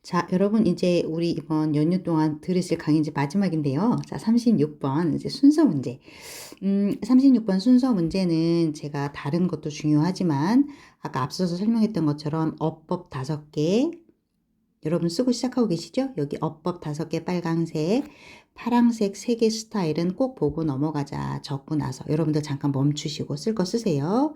자, 여러분 이제 우리 이번 연휴 동안 들으실 강의 이제 마지막인데요. 자, 36번 이제 순서 문제. 36번 순서 문제는 제가 다른 것도 중요하지만 아까 앞서서 설명했던 것처럼 어법 5개 여러분 쓰고 시작하고 계시죠? 여기 어법 5개 빨강색, 파랑색 3개 스타일은 꼭 보고 넘어가자. 적고 나서 여러분들 잠깐 멈추시고 쓸 거 쓰세요.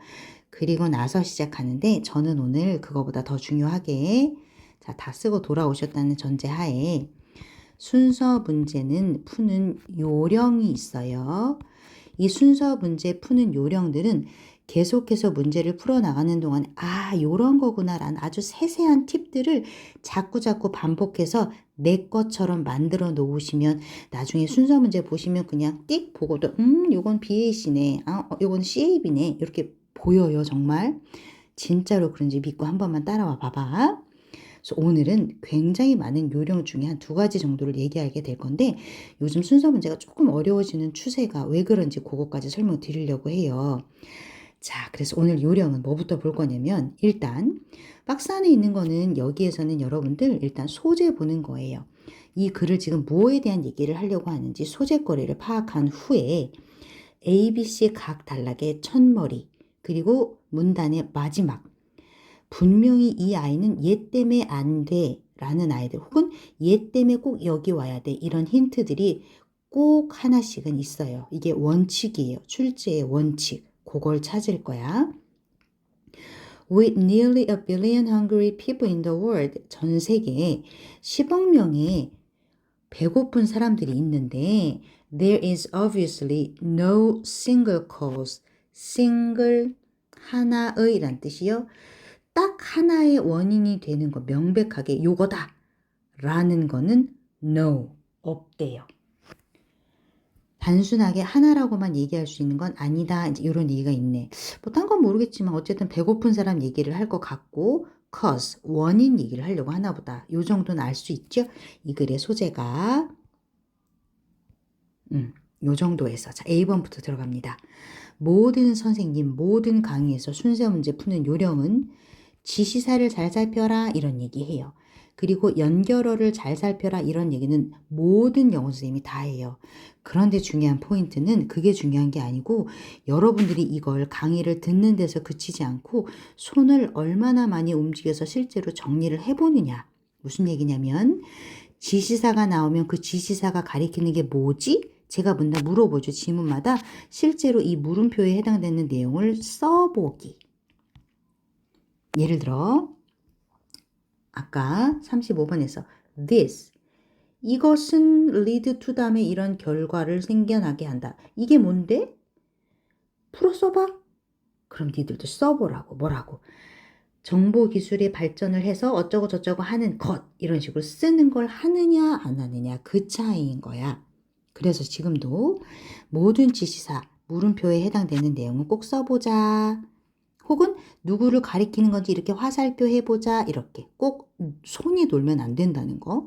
그리고 나서 시작하는데 저는 오늘 그거보다 더 중요하게 자, 다 쓰고 돌아오셨다는 전제하에 순서 문제는 푸는 요령이 있어요. 이 순서 문제 푸는 요령들은 계속해서 문제를 풀어나가는 동안 요런 거구나라는 아주 세세한 팁들을 자꾸자꾸 반복해서 내 것처럼 만들어 놓으시면 나중에 순서 문제 보시면 그냥 띡 보고도 요건 BAC네, 요건 CAB네 이렇게 보여요. 정말 진짜로 그런지 믿고 한 번만 따라와 봐봐. 그래서 오늘은 굉장히 많은 요령 중에 한 2가지 정도를 얘기하게 될 건데 요즘 순서 문제가 조금 어려워지는 추세가 왜 그런지 그것까지 설명 드리려고 해요. 자, 그래서 오늘 요령은 뭐부터 볼 거냐면 일단 박스 안에 있는 거는 여기에서는 여러분들 일단 소재 보는 거예요. 이 글을 지금 뭐에 대한 얘기를 하려고 하는지 소재거리를 파악한 후에 ABC 각 단락의 첫머리 그리고 문단의 마지막 분명히 이 아이는 얘 때문에 안 돼 라는 아이들 혹은 얘 때문에 꼭 여기 와야 돼 이런 힌트들이 꼭 하나씩은 있어요. 이게 원칙이에요. 출제의 원칙. 그걸 찾을 거야. With nearly a billion hungry people in the world, 전 세계에 10억 명의 배고픈 사람들이 있는데 there is obviously no single cause, single 하나의 란 뜻이요. 딱 하나의 원인이 되는 거 명백하게 요거다 라는 거는 no, 없대요. 단순하게 하나라고만 얘기할 수 있는 건 아니다. 이제 이런 얘기가 있네. 뭐 딴 건 모르겠지만 어쨌든 배고픈 사람 얘기를 할 것 같고 cause, 원인 얘기를 하려고 하나 보다. 요 정도는 알 수 있죠? 이 글의 소재가 요 정도에서 자 A번부터 들어갑니다. 모든 선생님, 모든 강의에서 순서 문제 푸는 요령은 지시사를 잘 살펴라 이런 얘기해요. 그리고 연결어를 잘 살펴라 이런 얘기는 모든 영어 선생님이 다 해요. 그런데 중요한 포인트는 그게 중요한 게 아니고 여러분들이 이걸 강의를 듣는 데서 그치지 않고 손을 얼마나 많이 움직여서 실제로 정리를 해보느냐. 무슨 얘기냐면 지시사가 나오면 그 지시사가 가리키는 게 뭐지? 제가 맨날 물어보죠. 지문마다 실제로 이 물음표에 해당되는 내용을 써보기. 예를 들어 아까 35번에서 this 이것은 lead to 다음에 이런 결과를 생겨나게 한다. 이게 뭔데? 풀어 써봐? 그럼 니들도 써보라고. 뭐라고? 정보기술의 발전을 해서 어쩌고 저쩌고 하는 것 이런 식으로 쓰는 걸 하느냐 안 하느냐 그 차이인 거야. 그래서 지금도 모든 지시사 물음표에 해당되는 내용은 꼭 써보자. 혹은 누구를 가리키는 건지 이렇게 화살표 해보자. 이렇게 꼭 손이 돌면 안 된다는 거.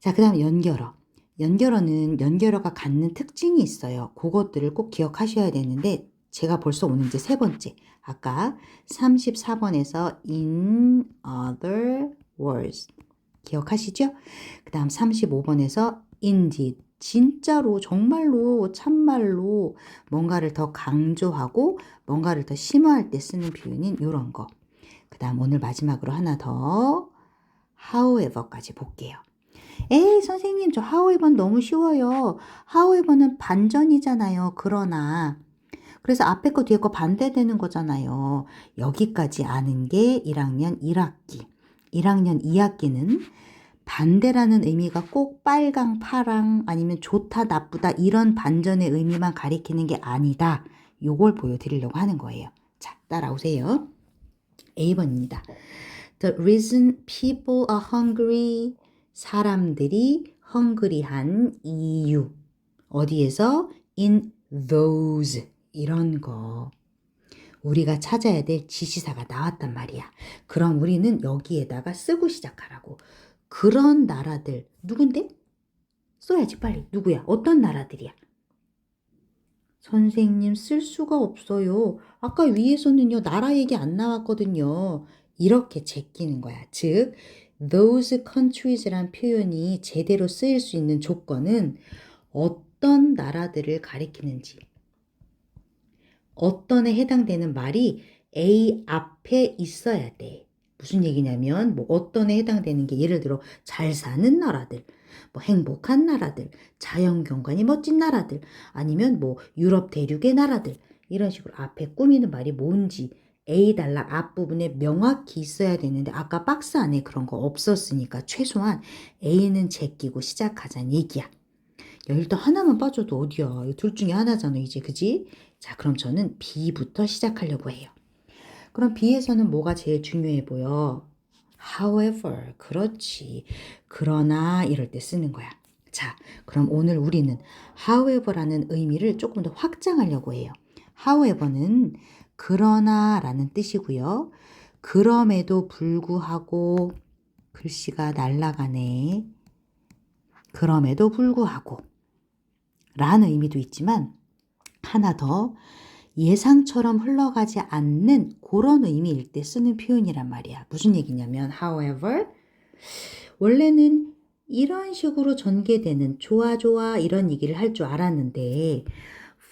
자, 그 다음 연결어. 연결어는 연결어가 갖는 특징이 있어요. 그것들을 꼭 기억하셔야 되는데 제가 벌써 오늘 이제 3번째. 아까 34번에서 in other words 기억하시죠? 그 다음 35번에서 indeed 진짜로 정말로 참말로 뭔가를 더 강조하고 뭔가를 더 심화할 때 쓰는 표현인 이런 거. 그 다음 오늘 마지막으로 하나 더 however까지 볼게요. 에이 선생님 저 however 너무 쉬워요. however는 반전이잖아요. 그러나 그래서 앞에 거 뒤에 거 반대되는 거잖아요. 여기까지 아는 게 1학년 1학기. 1학년 2학기는 반대라는 의미가 꼭 빨강, 파랑 아니면 좋다, 나쁘다 이런 반전의 의미만 가리키는 게 아니다. 요걸 보여드리려고 하는 거예요. 자, 따라오세요. A번입니다. The reason people are hungry. 사람들이 hungry한 이유. 어디에서? In those. 이런 거. 우리가 찾아야 될 지시사가 나왔단 말이야. 그럼 우리는 여기에다가 쓰고 시작하라고. 그런 나라들 누군데? 써야지 빨리. 누구야? 어떤 나라들이야? 선생님 쓸 수가 없어요. 아까 위에서는요 나라 얘기 안 나왔거든요. 이렇게 제끼는 거야. 즉 those countries란 표현이 제대로 쓰일 수 있는 조건은 어떤 나라들을 가리키는지, 어떤에 해당되는 말이 A 앞에 있어야 돼. 무슨 얘기냐면 뭐 어떤에 해당되는 게 예를 들어 잘 사는 나라들, 뭐 행복한 나라들, 자연경관이 멋진 나라들, 아니면 뭐 유럽 대륙의 나라들, 이런 식으로 앞에 꾸미는 말이 뭔지 A 단락 앞부분에 명확히 있어야 되는데 아까 박스 안에 그런 거 없었으니까 최소한 A는 제끼고 시작하자는 얘기야. 야, 일단 하나만 빠져도 어디야. 둘 중에 하나잖아 이제, 그지? 자, 그럼 저는 B부터 시작하려고 해요. 그럼 B에서는 뭐가 제일 중요해 보여? However, 그렇지. 그러나 이럴 때 쓰는 거야. 자, 그럼 오늘 우리는 however라는 의미를 조금 더 확장하려고 해요. however는 그러나라는 뜻이고요. 그럼에도 불구하고, 글씨가 날아가네. 그럼에도 불구하고 라는 의미도 있지만 하나 더, 예상처럼 흘러가지 않는 그런 의미일 때 쓰는 표현이란 말이야. 무슨 얘기냐면 however, 원래는 이런 식으로 전개되는 좋아 좋아 이런 얘기를 할 줄 알았는데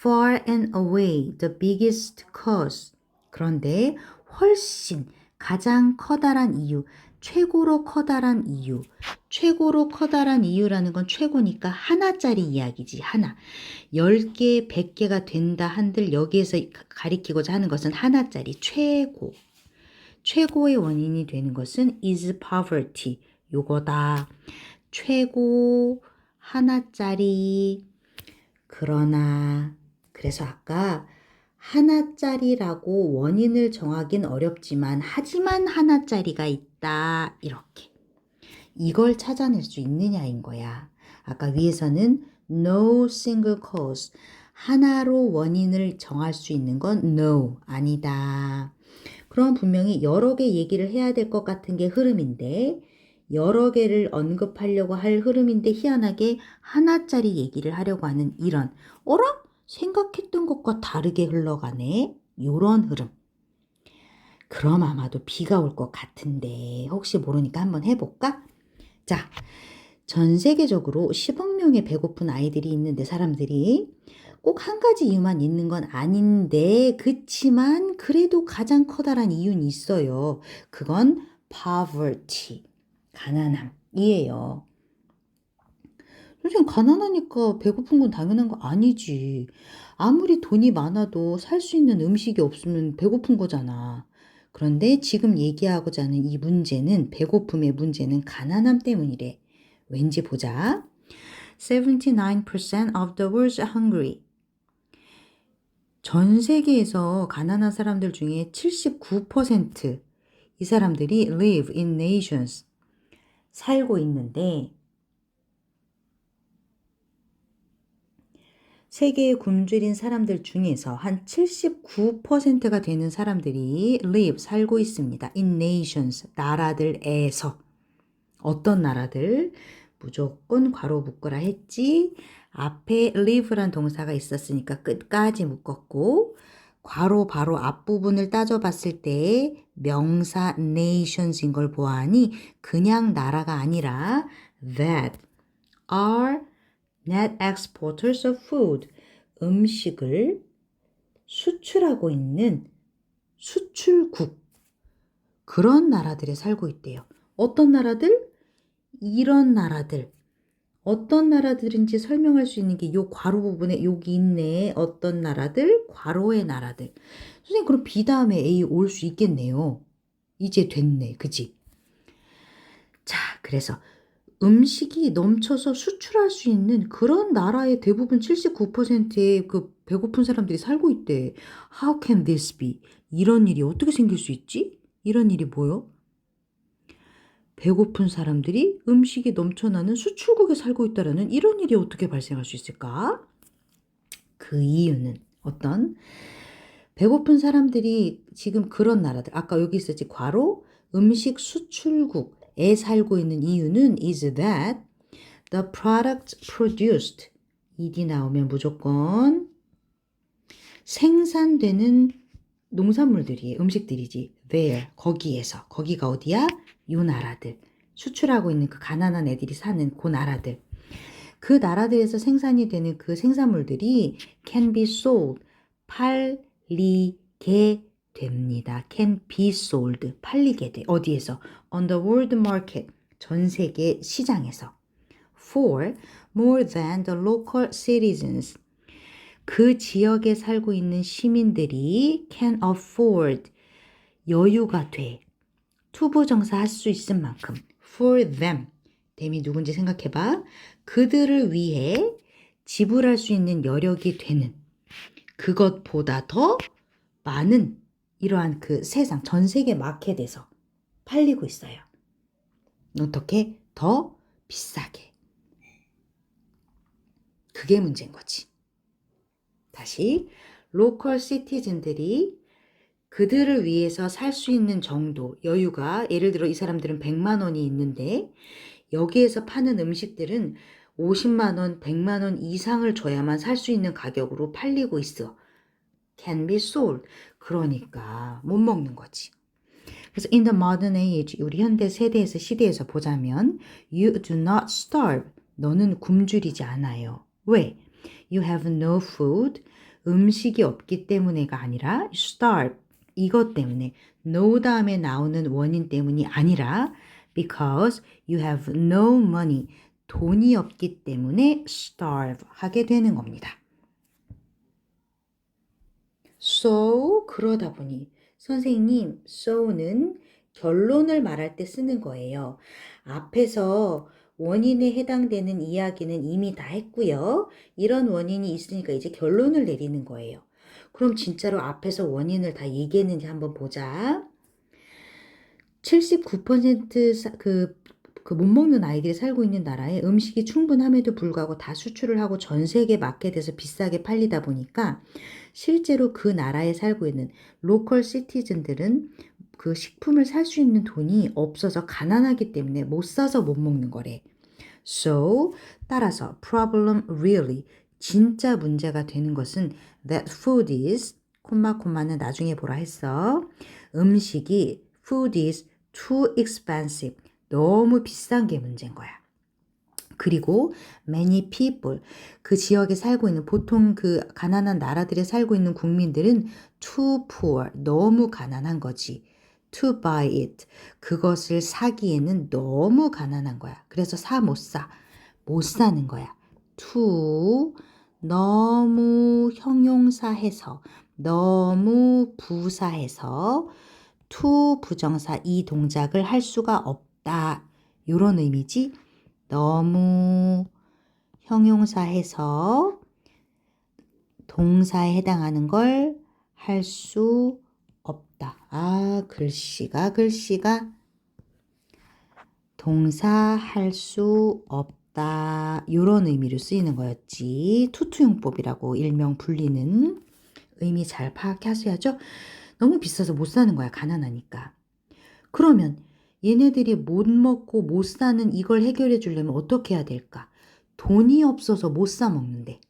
far and away the biggest cause, 그런데 훨씬 가장 커다란 이유, 최고로 커다란 이유, 최고로 커다란 이유라는 건 최고니까 하나짜리 이야기지. 하나. 10개, 100개가 된다 한들 여기에서 가리키고자 하는 것은 하나짜리 최고. 최고의 원인이 되는 것은 is poverty. 요거다. 최고, 하나짜리. 그러나, 그래서 아까 하나짜리라고 원인을 정하긴 어렵지만 하지만 하나짜리가 있다. 이렇게. 이걸 찾아낼 수 있느냐인 거야. 아까 위에서는 no single cause, 하나로 원인을 정할 수 있는 건 no, 아니다. 그럼 분명히 여러 개 얘기를 해야 될 것 같은 게 흐름인데 여러 개를 언급하려고 할 흐름인데 희한하게 하나짜리 얘기를 하려고 하는 이런 어라? 생각했던 것과 다르게 흘러가네. 요런 흐름. 그럼 아마도 비가 올 것 같은데 혹시 모르니까 한번 해볼까? 자, 전 세계적으로 10억 명의 배고픈 아이들이 있는데 사람들이 꼭 한 가지 이유만 있는 건 아닌데 그치만 그래도 가장 커다란 이유는 있어요. 그건 poverty, 가난함이에요. 선생님, 가난하니까 배고픈 건 당연한 거 아니지. 아무리 돈이 많아도 살 수 있는 음식이 없으면 배고픈 거잖아. 그런데 지금 얘기하고자 하는 이 문제는, 배고픔의 문제는 가난함 때문이래. 왠지 보자. 79% of the world's hungry. 전 세계에서 가난한 사람들 중에 79%, 이 사람들이 live in nations, 살고 있는데 세계에 굶주린 사람들 중에서 한 79%가 되는 사람들이 live, 살고 있습니다. in nations, 나라들에서. 어떤 나라들? 무조건 괄호 묶으라 했지. 앞에 live란 동사가 있었으니까 끝까지 묶었고 괄호 바로 앞부분을 따져봤을 때 명사 nations인 걸 보아하니 그냥 나라가 아니라 that are net exporters of food, 음식을 수출하고 있는 수출국, 그런 나라들에 살고 있대요. 어떤 나라들? 이런 나라들. 어떤 나라들인지 설명할 수 있는 게 요 괄호 부분에 여기 있네. 어떤 나라들? 괄호의 나라들. 선생님, 그럼 B 다음에 A 올 수 있겠네요. 이제 됐네. 그지? 자, 그래서 음식이 넘쳐서 수출할 수 있는 그런 나라의 대부분 79%의 그 배고픈 사람들이 살고 있대. How can this be? 이런 일이 어떻게 생길 수 있지? 이런 일이 뭐요? 배고픈 사람들이 음식이 넘쳐나는 수출국에 살고 있다라는 이런 일이 어떻게 발생할 수 있을까? 그 이유는 어떤? 배고픈 사람들이 지금 그런 나라들, 아까 여기 있었지, 괄호 음식 수출국에 살고 있는 이유는 is that the products produced, ed 나오면 무조건 생산되는 농산물들이, 음식들이지. there, 거기에서. 거기가 어디야? 요 나라들. 수출하고 있는 그 가난한 애들이 사는 그 나라들. 그 나라들에서 생산이 되는 그 생산물들이 can be sold, 팔리게 됩니다. can be sold, 팔리게 돼. 어디에서? on the world market, 전 세계 시장에서. for more than the local citizens, 그 지역에 살고 있는 시민들이 can afford, 여유가 돼. 투부정사 할 수 있을 만큼 for them, them이 누군지 생각해봐. 그들을 위해 지불할 수 있는 여력이 되는 그것보다 더 많은 이러한 그 세상 전 세계 마켓에서 팔리고 있어요. 어떻게? 더 비싸게. 그게 문제인 거지. 다시 로컬 시티즌들이 그들을 위해서 살 수 있는 정도 여유가, 예를 들어 이 사람들은 100만 원이 있는데 여기에서 파는 음식들은 50만 원, 100만 원 이상을 줘야만 살 수 있는 가격으로 팔리고 있어. can be sold. 그러니까 못 먹는 거지. 그래서 in the modern age, 우리 현대 세대에서 시대에서 보자면 you do not starve. 너는 굶주리지 않아요. 왜? You have no food. 음식이 없기 때문에가 아니라 you starve. 이것 때문에 no 다음에 나오는 원인 때문이 아니라 because you have no money. 돈이 없기 때문에 starve 하게 되는 겁니다. So, 그러다 보니 선생님, so는 결론을 말할 때 쓰는 거예요. 앞에서 원인에 해당되는 이야기는 이미 다 했고요. 이런 원인이 있으니까 이제 결론을 내리는 거예요. 그럼 진짜로 앞에서 원인을 다 얘기했는지 한번 보자. 79% 못 먹는 아이들이 살고 있는 나라에 음식이 충분함에도 불구하고 다 수출을 하고 전 세계 마켓에서 비싸게 팔리다 보니까 실제로 그 나라에 살고 있는 로컬 시티즌들은 그 식품을 살 수 있는 돈이 없어서 가난하기 때문에 못 사서 못 먹는 거래. So, 따라서 problem really, 진짜 문제가 되는 것은 that food is, 콤마는 나중에 보라 했어. 음식이 food is too expensive, 너무 비싼 게 문제인 거야. 그리고 many people, 그 지역에 살고 있는 보통 그 가난한 나라들에 살고 있는 국민들은 too poor, 너무 가난한 거지. to buy it, 그것을 사기에는 너무 가난한 거야. 그래서 못 사는 거야. to, 너무 형용사해서, 너무 부사해서 to 부정사 이 동작을 할 수가 없다. 이런 의미지. 너무 형용사해서 동사에 해당하는 걸 할 수 없다. 글씨가 동사 할 수 없다. 이런 의미로 쓰이는 거였지. 투투용법이라고 일명 불리는 의미 잘 파악하셔야죠. 너무 비싸서 못 사는 거야. 가난하니까. 그러면 얘네들이 못 먹고 못 사는 이걸 해결해 주려면 어떻게 해야 될까? 돈이 없어서 못 사 먹는데.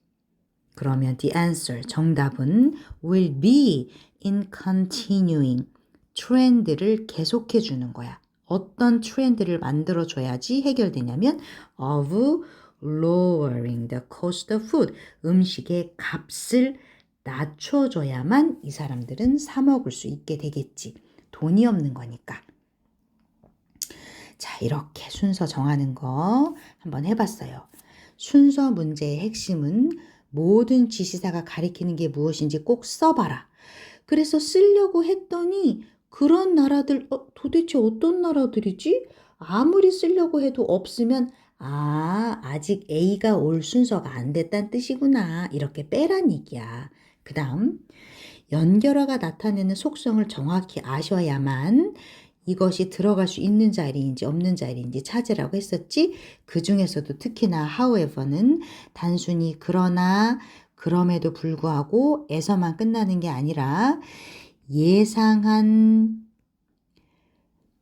그러면 the answer, 정답은 will be in continuing, 트렌드를 계속해 주는 거야. 어떤 트렌드를 만들어 줘야지 해결되냐면 of lowering the cost of food, 음식의 값을 낮춰줘야만 이 사람들은 사 먹을 수 있게 되겠지. 돈이 없는 거니까. 자, 이렇게 순서 정하는 거 한번 해봤어요. 순서 문제의 핵심은 모든 지시사가 가리키는 게 무엇인지 꼭 써봐라. 그래서 쓰려고 했더니 그런 나라들, 도대체 어떤 나라들이지? 아무리 쓰려고 해도 없으면 아직 A가 올 순서가 안 됐다는 뜻이구나. 이렇게 빼란 얘기야. 그 다음 연결어가 나타내는 속성을 정확히 아셔야만 이것이 들어갈 수 있는 자리인지 없는 자리인지 찾으라고 했었지. 그 중에서도 특히나 however는 단순히 그러나 그럼에도 불구하고 에서만 끝나는 게 아니라 예상한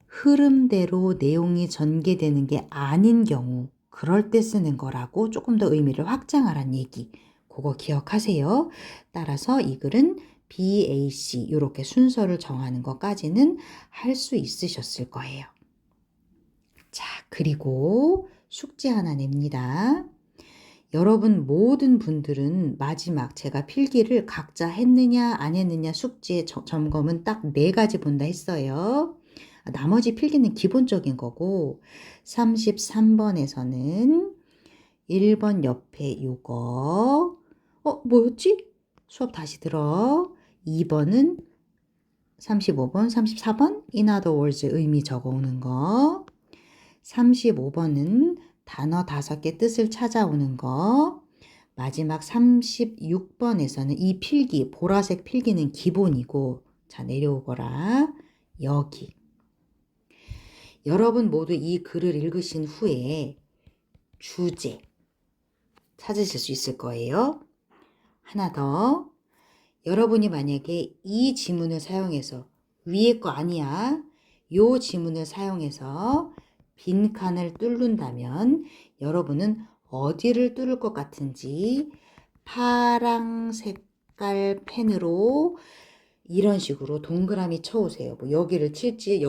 흐름대로 내용이 전개되는 게 아닌 경우 그럴 때 쓰는 거라고 조금 더 의미를 확장하란 얘기. 그거 기억하세요. 따라서 이 글은 BAC 이렇게 순서를 정하는 것까지는 할 수 있으셨을 거예요. 자, 그리고 숙제 하나 냅니다. 여러분 모든 분들은 마지막 제가 필기를 각자 했느냐 안 했느냐 숙제 점검은 딱 4가지 본다 했어요. 나머지 필기는 기본적인 거고 33번에서는 1번 옆에 요거 뭐였지? 수업 다시 들어. 2번은 35번, 34번 in other words 의미 적어오는 거. 35번은 단어 5개 뜻을 찾아오는 거. 마지막 36번에서는 이 필기, 보라색 필기는 기본이고 자 내려오거라. 여기. 여러분 모두 이 글을 읽으신 후에 주제 찾으실 수 있을 거예요. 하나 더. 여러분이 만약에 이 지문을 사용해서 위에 거 아니야. 요 지문을 사용해서 빈칸을 뚫는다면 여러분은 어디를 뚫을 것 같은지 파랑 색깔 펜으로 이런 식으로 동그라미 쳐오세요. 뭐 여기를 칠지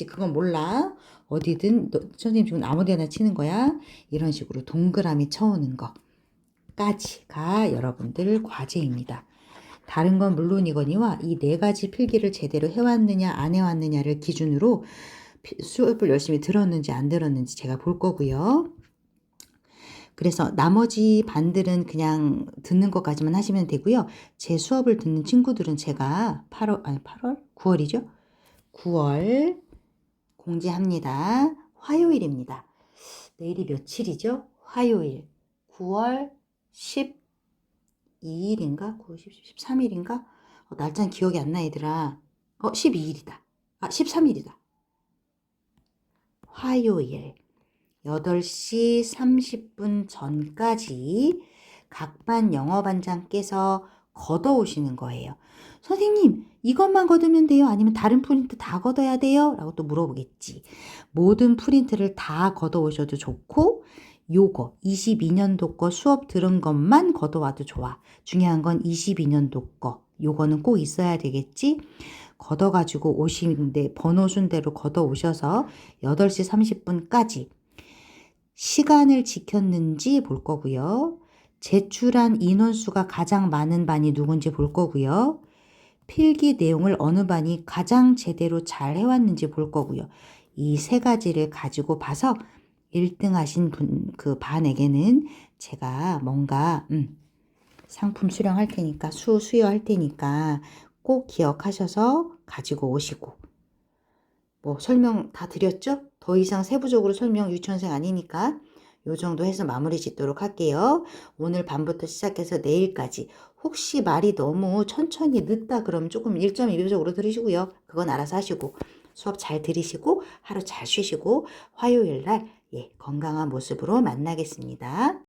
그건 몰라. 어디든 선생님 지금 아무 데나 치는 거야. 이런 식으로 동그라미 쳐오는 거까지가 여러분들 과제입니다. 다른 건 물론이거니와 이 4가지 필기를 제대로 해왔느냐 안 해왔느냐를 기준으로 수업을 열심히 들었는지 안 들었는지 제가 볼 거고요. 그래서 나머지 반들은 그냥 듣는 것까지만 하시면 되고요. 제 수업을 듣는 친구들은 제가 9월이죠? 9월 공지합니다. 화요일입니다. 내일이 며칠이죠? 화요일 9월 12일인가? 9월 13일인가? 날짜는 기억이 안 나 얘들아. 12일이다. 13일이다. 화요일 8시 30분 전까지 각 반 영어반장께서 걷어오시는 거예요. 선생님, 이것만 걷으면 돼요? 아니면 다른 프린트 다 걷어야 돼요? 라고 또 물어보겠지. 모든 프린트를 다 걷어오셔도 좋고 요거 22년도 거 수업 들은 것만 걷어와도 좋아. 중요한 건 22년도 거. 요거는 꼭 있어야 되겠지. 걷어가지고 오시는데 번호 순대로 걷어오셔서 8시 30분까지 시간을 지켰는지 볼 거고요. 제출한 인원수가 가장 많은 반이 누군지 볼 거고요. 필기 내용을 어느 반이 가장 제대로 잘 해왔는지 볼 거고요. 이 3가지를 가지고 봐서 1등 하신 그 반에게는 제가 뭔가 상품 수령할 테니까 수여할 테니까 꼭 기억하셔서 가지고 오시고 뭐 설명 다 드렸죠? 더 이상 세부적으로 설명 유치원생 아니니까 요 정도 해서 마무리 짓도록 할게요. 오늘 밤부터 시작해서 내일까지 혹시 말이 너무 천천히 늦다 그러면 조금 1.2배속으로 들으시고요. 그건 알아서 하시고 수업 잘 들으시고 하루 잘 쉬시고 화요일 날 건강한 모습으로 만나겠습니다.